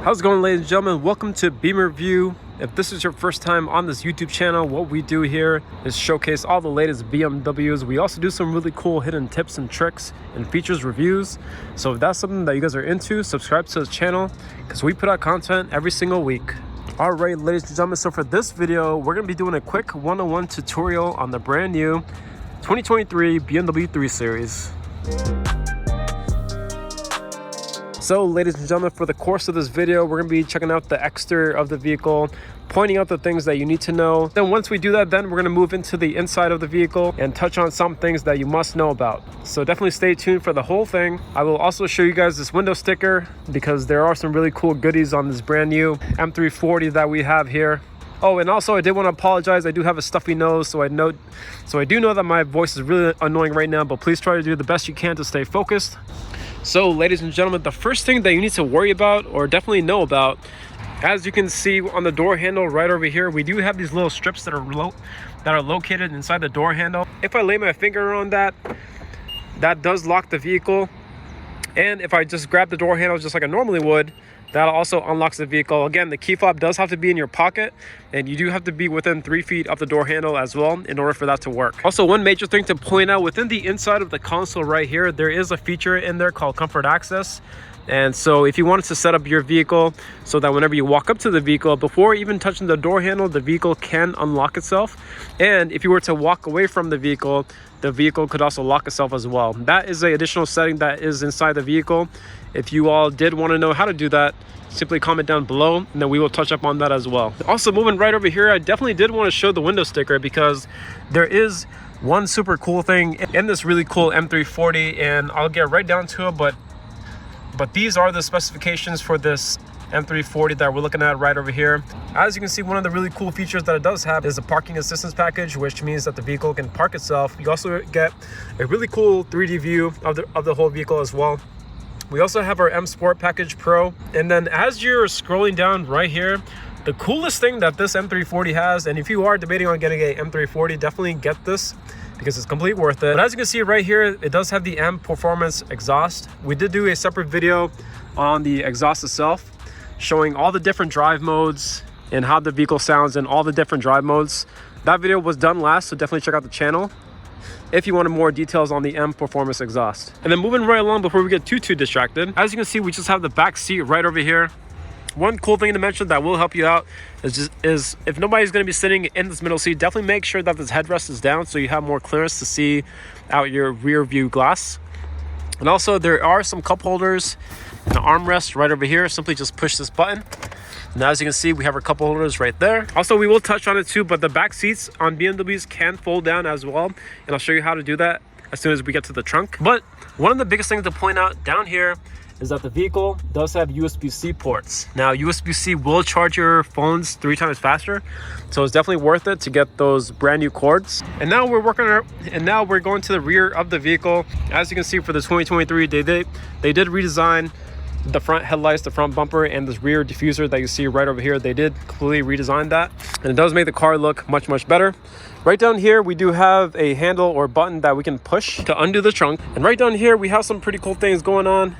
How's it going, ladies and gentlemen? Welcome to BeamerView. If this is your first time on this YouTube channel, what we do here is showcase all the latest BMWs. We also do some really cool hidden tips and tricks and features reviews. So if that's something that you guys are into, subscribe to the channel because we put out content every single week. All right, ladies and gentlemen, so for this video, we're going to be doing a quick one-on-one tutorial on the brand new 2023 BMW 3 Series. So ladies and gentlemen, for the course of this video, we're going to be checking out the exterior of the vehicle, pointing out the things that you need to know. Then once we do that, then we're going to move into the inside of the vehicle and touch on some things that you must know about. So definitely stay tuned for the whole thing. I will also show you guys this window sticker because there are some really cool goodies on this brand new M340 that we have here. Oh, and also I did want to apologize. I do have a stuffy nose, so I do know that my voice is really annoying right now, but please try to do the best you can to stay focused. So ladies and gentlemen, the first thing that you need to worry about or definitely know about, as you can see on the door handle right over here, we do have these little strips that are located inside the door handle. If I lay my finger on that, that does lock the vehicle. And if I just grab the door handle just like I normally would, that also unlocks the vehicle. Again, the key fob does have to be in your pocket, and you do have to be within 3 feet of the door handle as well in order for that to work. Also, one major thing to point out, within the inside of the console right here, there is a feature in there called Comfort Access. And so if you wanted to set up your vehicle so that whenever you walk up to the vehicle, before even touching the door handle, the vehicle can unlock itself. And if you were to walk away from the vehicle could also lock itself as well. That is an additional setting that is inside the vehicle. If you all did want to know how to do that, simply comment down below and then we will touch up on that as well. Also, moving right over here, I definitely did want to show the window sticker because there is one super cool thing in this really cool M340, and I'll get right down to it, but these are the specifications for this M340 that we're looking at right over here. As you can see, one of the really cool features that it does have is a parking assistance package, which means that the vehicle can park itself. You also get a really cool 3D view of the whole vehicle as well. We also have our M Sport Package Pro. And then as you're scrolling down right here, the coolest thing that this M340 has, and if you are debating on getting a M340, definitely get this because it's completely worth it. But as you can see right here, it does have the M Performance exhaust. We did do a separate video on the exhaust itself, showing all the different drive modes and how the vehicle sounds in all the different drive modes. That video was done last, so definitely check out the channel if you wanted more details on the M Performance exhaust. And then moving right along before we get too distracted, as you can see, we just have the back seat right over here. One cool thing to mention that will help you out is if nobody's going to be sitting in this middle seat, definitely make sure that this headrest is down so you have more clearance to see out your rear view glass. And also there are some cup holders and an armrest right over here. Simply just push this button. And as you can see, we have our cup holders right there. Also, we will touch on it too, but the back seats on BMWs can fold down as well. And I'll show you how to do that as soon as we get to the trunk. But one of the biggest things to point out down here is that the vehicle does have USB-C ports. Now, USB-C will charge your phones 3 times faster, so it's definitely worth it to get those brand new cords. And now we're going to the rear of the vehicle. As you can see, for the 2023, they did redesign the front headlights, the front bumper, and this rear diffuser that you see right over here. They did completely redesign that, and it does make the car look much better. Right down here, we do have a handle or button that we can push to undo the trunk. And right down here, we have some pretty cool things going on.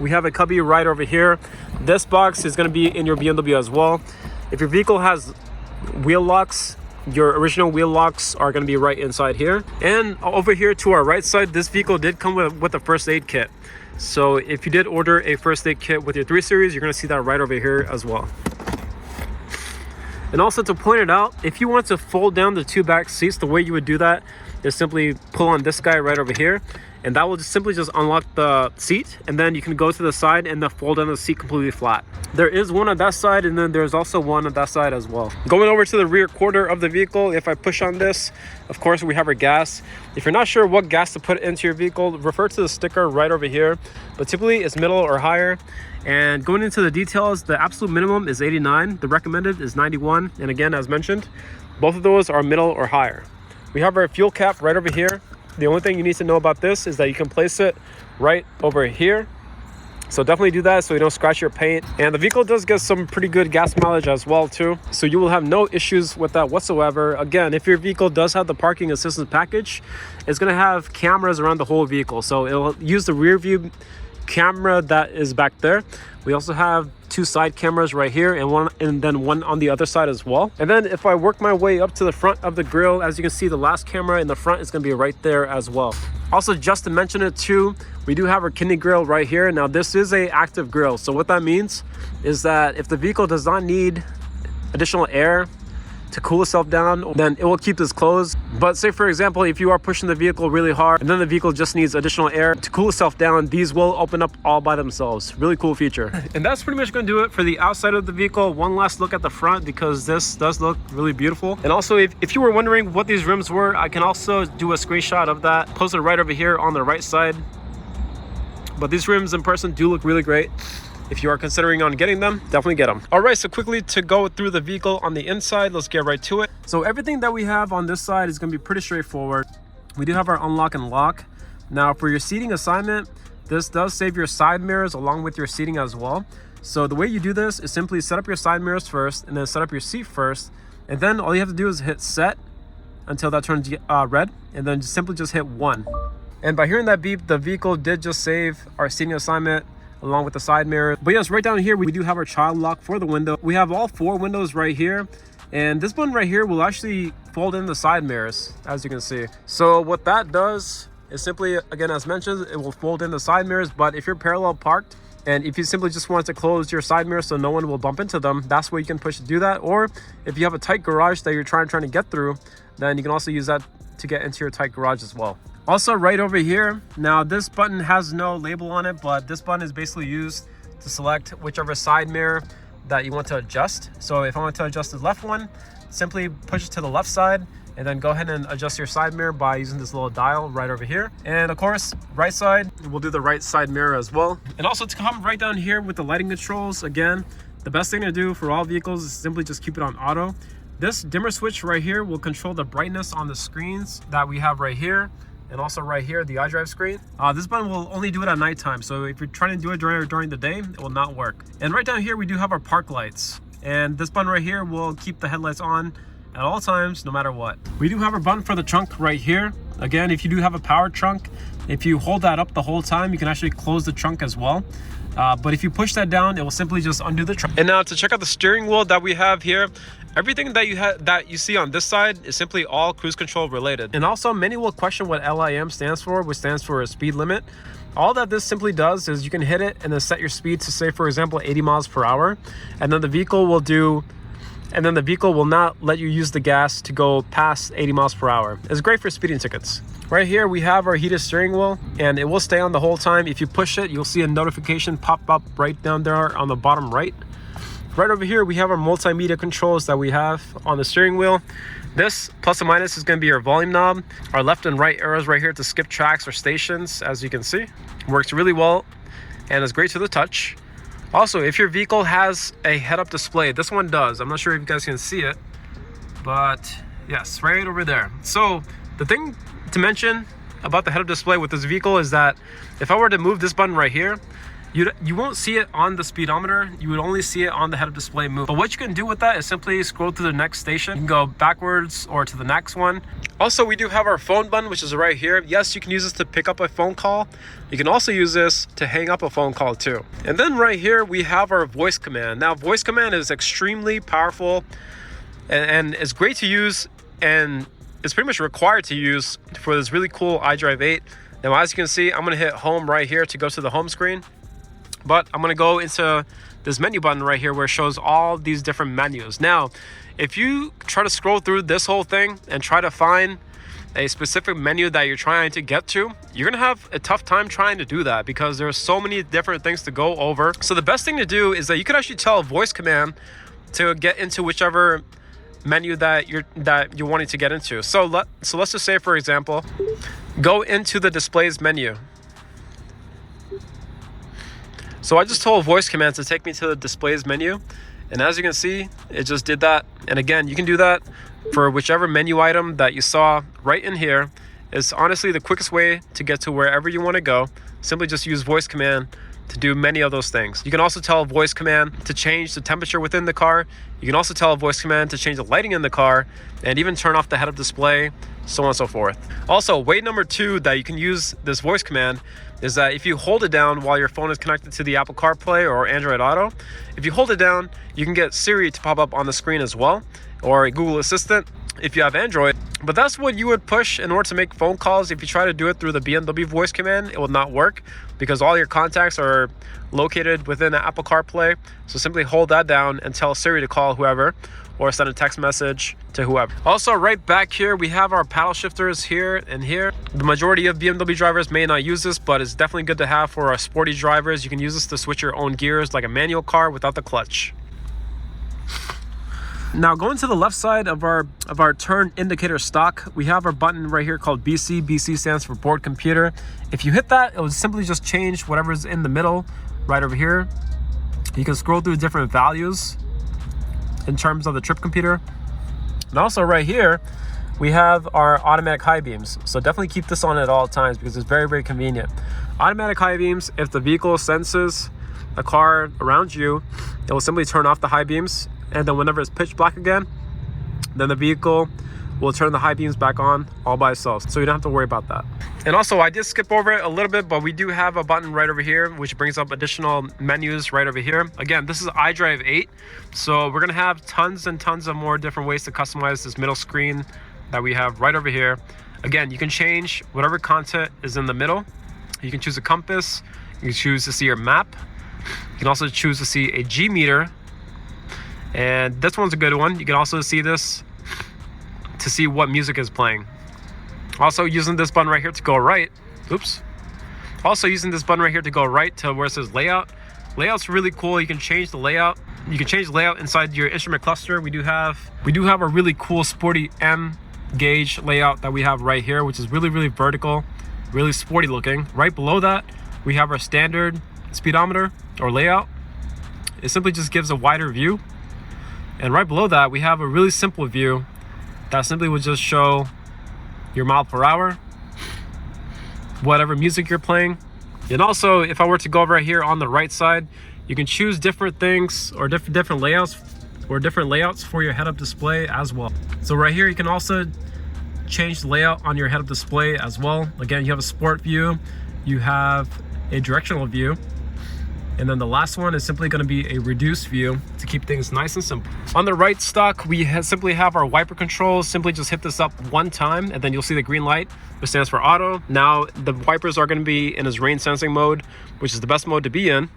We have a cubby right over here. This box is going to be in your BMW as well. If your vehicle has wheel locks, your original wheel locks are going to be right inside here. And over here to our right side, this vehicle did come with a first aid kit. So if you did order a first aid kit with your 3 Series, you're going to see that right over here as well. And also to point it out, if you want to fold down the 2 back seats, the way you would do that is simply pull on this guy right over here, and that will simply unlock the seat, and then you can go to the side and then fold down the seat completely flat. There is one on that side, and then there's also one on that side as well. Going over to the rear quarter of the vehicle, if I push on this, of course we have our gas. If you're not sure what gas to put into your vehicle, refer to the sticker right over here, but typically it's middle or higher. And going into the details, the absolute minimum is 89, the recommended is 91, and again, as mentioned, both of those are middle or higher. We have our fuel cap right over here. The only thing you need to know about this is that you can place it right over here. So definitely do that so you don't scratch your paint. And the vehicle does get some pretty good gas mileage as well too. So you will have no issues with that whatsoever. Again, if your vehicle does have the parking assistance package, it's going to have cameras around the whole vehicle. So it'll use the rear view camera that is back there. We also have 2 side cameras right here and then one on the other side as well. And then if I work my way up to the front of the grille, as you can see, the last camera in the front is going to be right there as well. Also, just to mention it too, we do have our kidney grille right here. Now this is a active grille, so what that means is that if the vehicle does not need additional air to cool itself down, then it will keep this closed. But say for example, if you are pushing the vehicle really hard and then the vehicle just needs additional air to cool itself down, these will open up all by themselves. Really cool feature. And that's pretty much going to do it for the outside of the vehicle. One last look at the front, because this does look really beautiful. And also, if you were wondering what these rims were, I can also do a screenshot of that, post it right over here on the right side. But these rims in person do look really great. If you are considering on getting them, definitely get them. All right, so quickly to go through the vehicle on the inside, let's get right to it. So everything that we have on this side is going to be pretty straightforward. We do have our unlock and lock. Now for your seating assignment, this does save your side mirrors along with your seating as well. So the way you do this is simply set up your side mirrors first and then set up your seat first. And then all you have to do is hit set until that turns red, and then simply just hit 1. And by hearing that beep, the vehicle did just save our seating assignment along with the side mirror. But yes, right down here, we do have our child lock for the window. We have all 4 windows right here. And this button right here will actually fold in the side mirrors, as you can see. So what that does is simply, again, as mentioned, it will fold in the side mirrors. But if you're parallel parked, and if you simply just want to close your side mirrors so no one will bump into them, that's where you can push to do that. Or if you have a tight garage that you're trying to get through, then you can also use that to get into your tight garage as well. Also right over here, now this button has no label on it, but this button is basically used to select whichever side mirror that you want to adjust. So if I want to adjust the left one, simply push it to the left side and then go ahead and adjust your side mirror by using this little dial right over here. And of course, right side, we'll do the right side mirror as well. And also to come right down here with the lighting controls, again, the best thing to do for all vehicles is simply just keep it on auto. This dimmer switch right here will control the brightness on the screens that we have right here. And also right here, the iDrive screen. This button will only do it at nighttime. So if you're trying to do it during the day, it will not work. And right down here, we do have our park lights. And this button right here will keep the headlights on at all times, no matter what. We do have a button for the trunk right here. Again, if you do have a power trunk, if you hold that up the whole time, you can actually close the trunk as well. But if you push that down, it will simply just undo the trunk. And now to check out the steering wheel that we have here, everything that you see on this side is simply all cruise control related. And also, many will question what LIM stands for, which stands for a speed limit. All that this simply does is you can hit it and then set your speed to, say for example, 80 miles per hour, and then the vehicle will not let you use the gas to go past 80 miles per hour. It's great for speeding tickets. Right here, we have our heated steering wheel, and it will stay on the whole time. If you push it, you'll see a notification pop up right down there on the bottom right. Right over here, we have our multimedia controls that we have on the steering wheel. This plus and minus is going to be our volume knob. Our left and right arrows right here to skip tracks or stations, as you can see. Works really well and is great to the touch. Also, if your vehicle has a head-up display, this one does. I'm not sure if you guys can see it, but yes, right over there. So the thing to mention about the head-up display with this vehicle is that if I were to move this button right here, you won't see it on the speedometer. You would only see it on the head-up display move. But what you can do with that is simply scroll to the next station. You can go backwards or to the next one. Also, we do have our phone button, which is right here. Yes, you can use this to pick up a phone call. You can also use this to hang up a phone call too. And then right here, we have our voice command. Now, voice command is extremely powerful and it's great to use, and it's pretty much required to use for this really cool iDrive 8. Now, as you can see, I'm gonna hit home right here to go to the home screen. But I'm gonna go into this menu button right here where it shows all these different menus. Now, if you try to scroll through this whole thing and try to find a specific menu that you're trying to get to, you're gonna have a tough time trying to do that because there's so many different things to go over. So the best thing to do is that you can actually tell a voice command to get into whichever menu that you're wanting to get into. So let's just say, for example, go into the displays menu. So I just told voice command to take me to the displays menu, and as you can see, it just did that. And again, you can do that for whichever menu item that you saw right in here. It's honestly the quickest way to get to wherever you want to go. Simply just use voice command to do many of those things. You can also tell a voice command to change the temperature within the car. You can also tell a voice command to change the lighting in the car and even turn off the head-up display so on and so forth. Also, way number 2 that you can use this voice command is that if you hold it down while your phone is connected to the Apple CarPlay or Android Auto, if you hold it down, you can get Siri to pop up on the screen as well, or a Google Assistant if you have Android. But that's what you would push in order to make phone calls. If you try to do it through the BMW voice command, it will not work because all your contacts are located within Apple CarPlay. So simply hold that down and tell Siri to call whoever, or send a text message to whoever. Also, right back here, we have our paddle shifters here and here. The majority of BMW drivers may not use this, but it's definitely good to have for our sporty drivers. You can use this to switch your own gears like a manual car without the clutch. Now, going to the left side of our turn indicator stock, we have our button right here called BC. BC stands for board computer. If you hit that, it will simply just change whatever's in the middle right over here. You can scroll through different values in terms of the trip computer. And also right here, we have our automatic high beams. So definitely keep this on at all times because it's very, very convenient. Automatic high beams, if the vehicle senses a car around you, it will simply turn off the high beams. And then whenever it's pitch black again, then the vehicle will turn the high beams back on all by itself. So you don't have to worry about that. And also, I did skip over it a little bit, but we do have a button right over here, which brings up additional menus right over here. Again, this is iDrive 8. So we're gonna have tons and tons of more different ways to customize this middle screen that we have right over here. Again, you can change whatever content is in the middle. You can choose a compass. You can choose to see your map. You can also choose to see a G meter. And this one's a good one. You can also see this to see what music is playing. Also using this button right here to go right. Oops. Also using this button right here to go right to where it says layout. Layout's really cool. You can change the layout. You can change the layout inside your instrument cluster. We do have a really cool sporty M gauge layout that we have right here, which is really, really vertical, really sporty looking. Right below that, we have our standard speedometer or layout. It simply just gives a wider view. And right below that, we have a really simple view that simply would just show your mile per hour, whatever music you're playing. And also, if I were to go over right here on the right side, you can choose different things or different layouts for your head-up display as well. So right here, you can also change the layout on your head-up display as well. Again, you have a sport view, you have a directional view, and then the last one is simply going to be a reduced view to keep things nice and simple. On the right stock, we simply have our wiper controls. Simply just hit this up one time and then you'll see the green light, which stands for auto. Now the wipers are going to be in its rain sensing mode, which is the best mode to be in.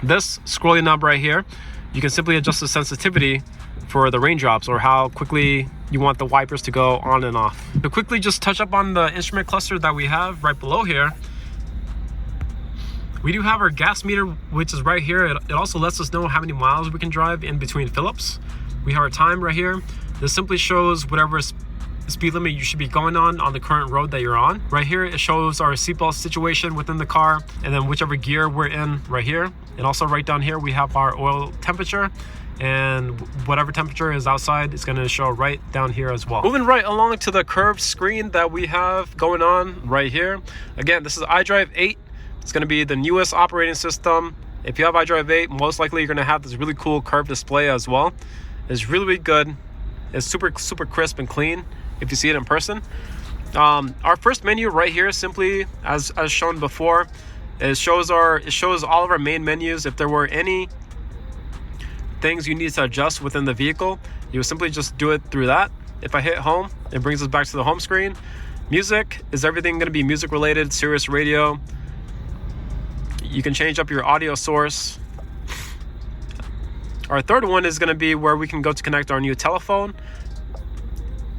This scrolling knob right here, you can simply adjust the sensitivity for the raindrops or how quickly you want the wipers to go on and off. To quickly just touch up on the instrument cluster that we have right below here, we do have our gas meter, which is right here. It also lets us know how many miles we can drive in between fill-ups. We have our time right here. This simply shows whatever speed limit you should be going on the current road that you're on. Right here, it shows our seatbelt situation within the car and then whichever gear we're in right here. And also right down here, we have our oil temperature, and whatever temperature is outside, it's going to show right down here as well. Moving right along to the curved screen that we have going on right here. Again, this is iDrive 8. It's going to be the newest operating system. If you have iDrive 8, most likely you're going to have this really cool curved display as well. It's really, really good. It's super, super crisp and clean if you see it in person. Our first menu right here, simply as shown before, it shows all of our main menus. If there were any things you need to adjust within the vehicle, you would simply just do it through that. If I hit home, it brings us back to the home screen. Music is everything going to be music related, Sirius radio. You can change up your audio source. Our third one is going to be where we can go to connect our new telephone.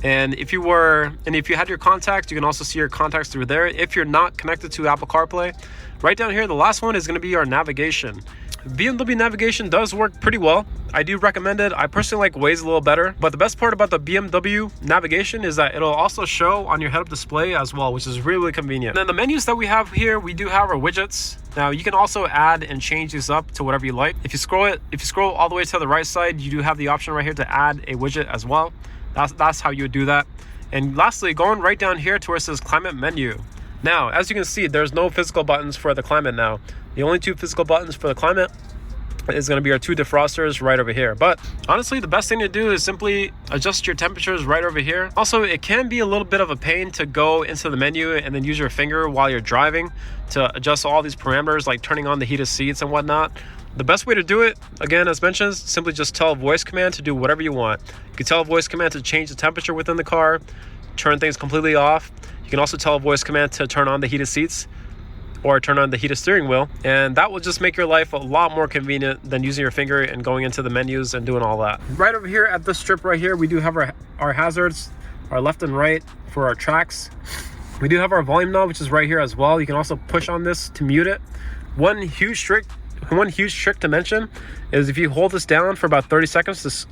And if you had your contacts, you can also see your contacts through there. If you're not connected to Apple CarPlay, right down here, the last one is going to be our navigation. BMW navigation does work pretty well. I do recommend it. I personally like Waze a little better, but the best part about the BMW navigation is that it'll also show on your head-up display as well, which is really convenient. And then the menus that we have here, we do have our widgets. Now you can also add and change these up to whatever you like. If you scroll all the way to the right side, you do have the option right here to add a widget as well. That's how you would do that. And lastly, going right down here to where it says climate menu. Now, as you can see, there's no physical buttons for the climate now. The only two physical buttons for the climate is going to be our 2 defrosters right over here. But honestly, the best thing to do is simply adjust your temperatures right over here. Also, it can be a little bit of a pain to go into the menu and then use your finger while you're driving to adjust all these parameters, like turning on the heated seats and whatnot. The best way to do it, again, as mentioned, is simply just tell a voice command to do whatever you want. You can tell a voice command to change the temperature within the car, turn things completely off. You can also tell a voice command to turn on the heated seats or turn on the heated steering wheel, and that will just make your life a lot more convenient than using your finger and going into the menus and doing all that. Right over here at this strip right here, we do have our hazards, our left and right for our tracks. We do have our volume knob, which is right here as well. You can also push on this to mute it. One huge trick to mention is if you hold this down for about 30 seconds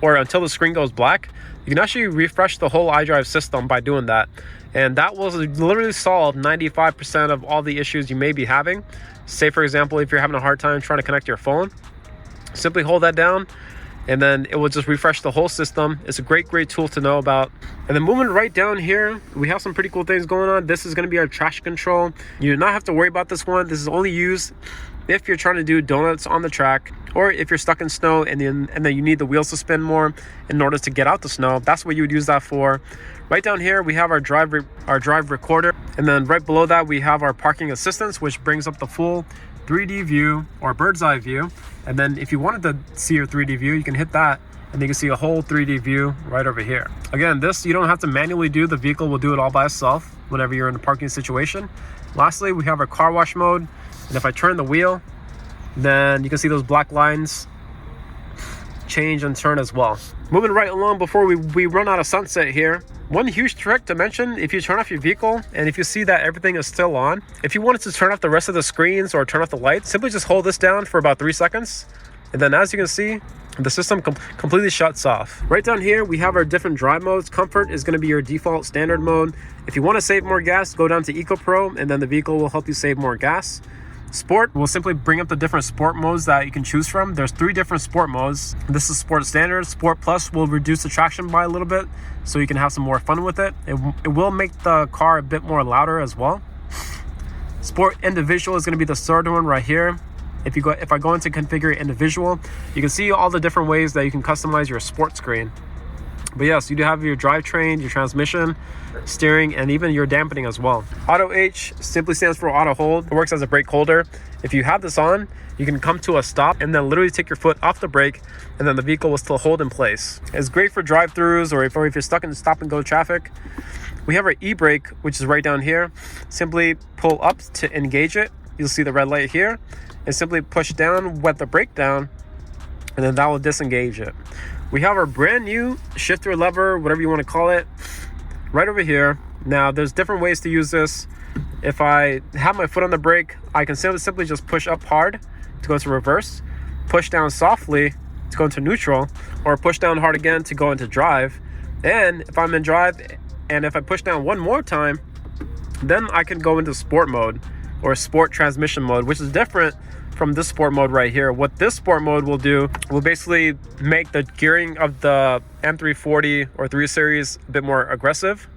or until the screen goes black, you can actually refresh the whole iDrive system by doing that. And that will literally solve 95% of all the issues you may be having. Say, for example, if you're having a hard time trying to connect your phone, simply hold that down and then it will just refresh the whole system. It's a great tool to know about. And then moving right down here, we have some pretty cool things going on. This is going to be our traction control. You do not have to worry about this one. This is only used if you're trying to do donuts on the track, or if you're stuck in snow and then you need the wheels to spin more in order to get out the snow. That's what you would use that for. Right down here, we have our drive recorder. And then right below that, we have our parking assistance, which brings up the full 3D view or bird's eye view. And then if you wanted to see your 3D view, you can hit that and you can see a whole 3D view right over here. Again, this you don't have to manually do. The vehicle will do it all by itself whenever you're in a parking situation. Lastly, we have our car wash mode. And if I turn the wheel, then you can see those black lines change and turn as well. Moving right along before we run out of sunset here. One huge trick to mention, if you turn off your vehicle and if you see that everything is still on, if you wanted to turn off the rest of the screens or turn off the lights, simply just hold this down for about 3 seconds. And then as you can see, the system completely shuts off. Right down here, we have our different drive modes. Comfort is going to be your default standard mode. If you want to save more gas, go down to Eco Pro and then the vehicle will help you save more gas. Sport will simply bring up the different sport modes that you can choose from. There's 3 different sport modes. This is Sport Standard. Sport Plus will reduce the traction by a little bit so you can have some more fun with it. It will make the car a bit more louder as well. Sport Individual is going to be the third one right here. If I go into configure individual, you can see all the different ways that you can customize your sport screen. But yes, you do have your drivetrain, your transmission, steering, and even your dampening as well. Auto H simply stands for auto hold. It works as a brake holder. If you have this on, you can come to a stop and then literally take your foot off the brake and then the vehicle will still hold in place. It's great for drive-thrus or if you're stuck in stop and go traffic. We have our e-brake, which is right down here. Simply pull up to engage it. You'll see the red light here. And simply push down, wet the brake down, and then that will disengage it. We have our brand new shifter lever, whatever you want to call it, right over here. Now, there's different ways to use this. If I have my foot on the brake, I can simply just push up hard to go into reverse, push down softly to go into neutral, or push down hard again to go into drive. And if I'm in drive, and if I push down one more time, then I can go into sport mode or sport transmission mode, which is different from this sport mode right here. What this sport mode will do will basically make the gearing of the M340 or 3 Series a bit more aggressive.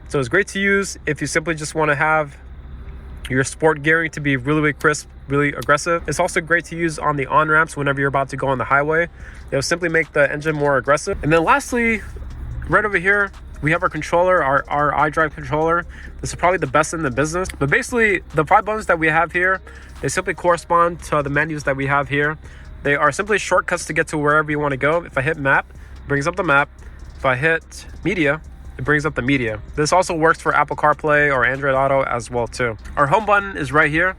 So it's great to use if you simply just want to have your sport gearing to be really crisp, really aggressive. It's also great to use on the on-ramps whenever you're about to go on the highway. It'll simply make the engine more aggressive. And then lastly, right over here, we have our controller, our iDrive controller. This is probably the best in the business. But basically, the 5 buttons that we have here, they simply correspond to the menus that we have here. They are simply shortcuts to get to wherever you want to go. If I hit map, it brings up the map. If I hit media, it brings up the media. This also works for Apple CarPlay or Android Auto as well too. Our home button is right here,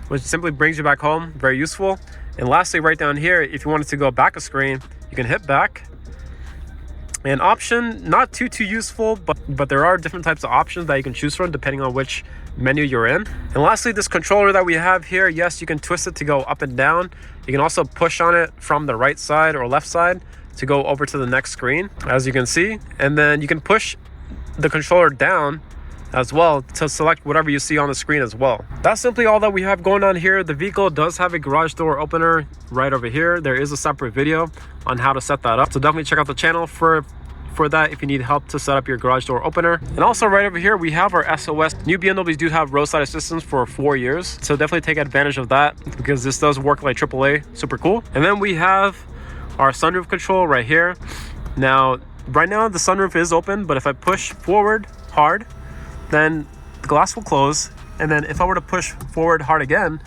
which simply brings you back home. Very useful. And lastly, right down here, if you wanted to go back a screen, you can hit back. An option, not too useful, but there are different types of options that you can choose from depending on which menu you're in. And lastly, this controller that we have here, yes, you can twist it to go up and down. You can also push on it from the right side or left side to go over to the next screen, as you can see. And then you can push the controller down as well to select whatever you see on the screen as well. That's simply all that we have going on here. The vehicle does have a garage door opener right over here. There is a separate video on how to set that up, so definitely check out the channel for for that if you need help to set up your garage door opener. And also right over here, we have our SOS. New BMWs do have roadside assistance for 4 years. So definitely take advantage of that because this does work like AAA, super cool. And then we have our sunroof control right here. Now, right now the sunroof is open, but if I push forward hard, then the glass will close. And then if I were to push forward hard again,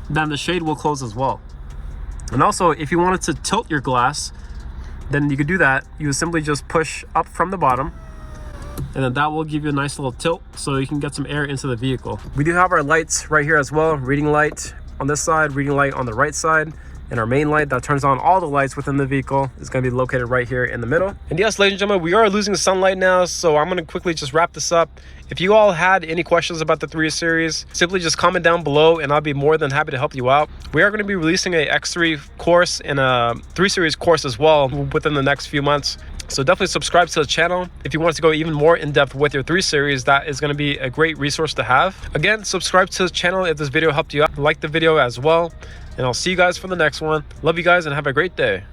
then the shade will close as well. And also, if you wanted to tilt your glass, then you could do that. You would simply just push up from the bottom, and then that will give you a nice little tilt so you can get some air into the vehicle. We do have our lights right here as well. Reading light on this side, reading light on the right side, and our main light that turns on all the lights within the vehicle is going to be located right here in the middle. And yes, ladies and gentlemen, we are losing sunlight now, so I'm going to quickly just wrap this up. If you all had any questions about the 3 Series, simply just comment down below and I'll be more than happy to help you out. We are going to be releasing a X3 course and a 3 Series course as well within the next few months. So definitely subscribe to the channel. If you want to go even more in depth with your 3 Series, that is going to be a great resource to have. Again, subscribe to the channel if this video helped you out. Like the video as well. And I'll see you guys for the next one. Love you guys and have a great day.